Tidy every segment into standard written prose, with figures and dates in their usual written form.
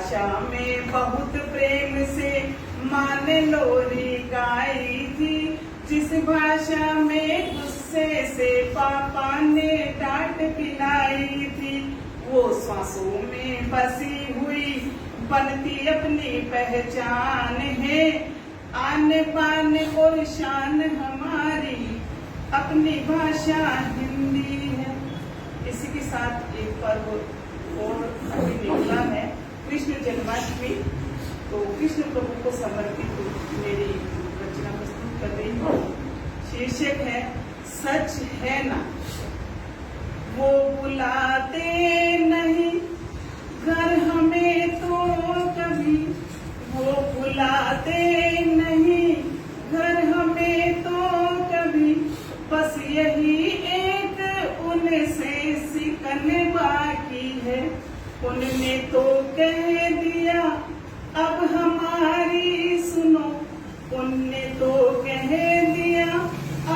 भाषा में बहुत प्रेम से माँ ने लोरी गाई थी, जिस भाषा में गुस्से से पापा ने डांट पिलाई थी, वो सांसों में बसी हुई बनती अपनी पहचान है। आन बान और शान हमारी अपनी भाषा हिंदी है। इसी के साथ एक पर्व और अभी निकला है, कृष्ण जन्माष्टमी। तो कृष्ण प्रभु को समर्पित मेरी रचना प्रस्तुत कर रही हूँ। शीर्षक है सच है ना। वो बुलाते नहीं घर हमें तो कभी, वो बुलाते नहीं घर हमें तो कभी, बस यही एक उनसे सिकन बाकी है। उनने तो कह दिया अब हमारी सुनो, उनने तो कह दिया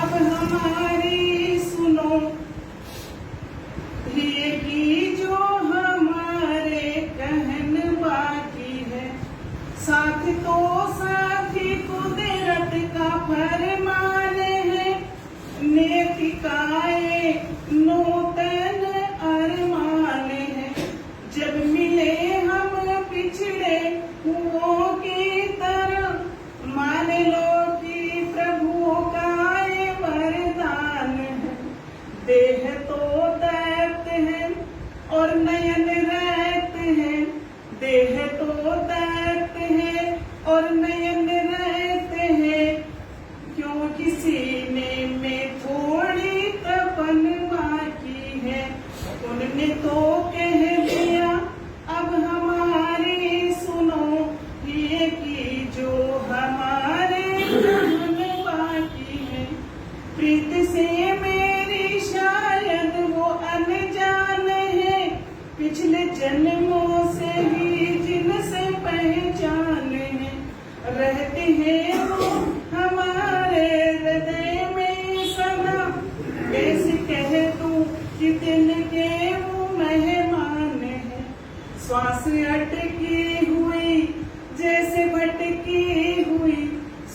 अब हमारी सुनो, ये की जो हमारे कहन बाकी है। साथ तो साथी कुदरत का फरमान है, नेतिकाए नूतन अरमान है। जब मिले हम पिछड़े हुओं की तरह, मान लो कि प्रभु का ये वरदान है। देह तो दर्द है और नयन रहते हैं, देह तो दर्द है और नयन रहते हैं। क्यों किसी ने में थोड़ी तपन बाकी है। उनने तो कह दिया अब हमारी सुनो, ये की जो हमारे कहन बाकी है। प्रीत से मेरी शायद वो अनजान है, पिछले जन्मों से ही जिनसे पहचान है। रहते हैं वो हमारे हृदय में सदा, कैसे कह दूं कि दिन के वो मेहमान है। श्वास अटकी हुई जैसे भटकी हुई,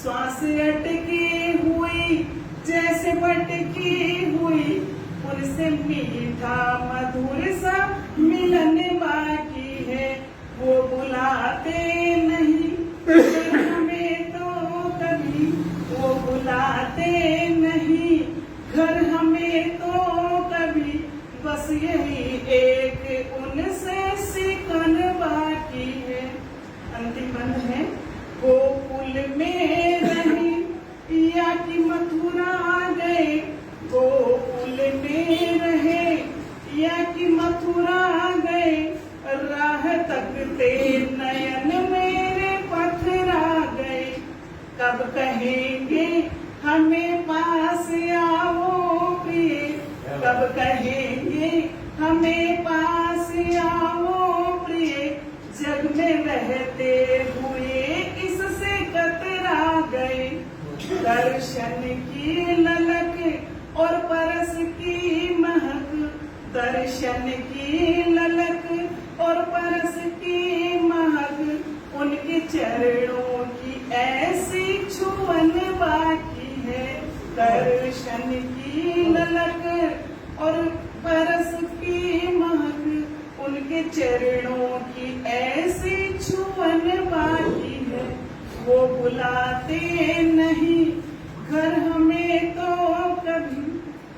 श्वास अटकी हुई जैसे भटकी हुई, उनसे मीठा मधुर सा मिलन बाकी है। वो बुलाते नहीं हमें तो कभी, वो बुलाते नहीं घर हमें तो कभी, बस यही एक उनसे सिकन बाकी है। अंतिम बंद है। गोकुल में रही या कि मथुरा गए, गोकुल में रहे या कि मथुरा गए, राह तकते नयन मेरे पथरा गए। कब कहेंगे हमें पास आओ प्रिय, कब कहेंगे हमें पास आओ प्रिय। जग में रहते हुए इससे कतरा गए। दर्शन की ललक और परस की महक, दर्शन की ललक और परस की महक, उनके चरणों की ऐसी छुअन बाकी है। दर्शन की ललक और परस की महक, उनके चरणों की ऐसी छुअन बाकी है। वो बुलाते नहीं घर हमें तो कभी,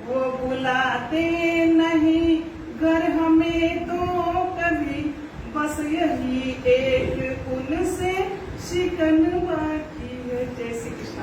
वो बुलाते नहीं घर हमें तो कभी, बस यही एक उनसे शिकन बाकी है। जय श्री कृष्ण।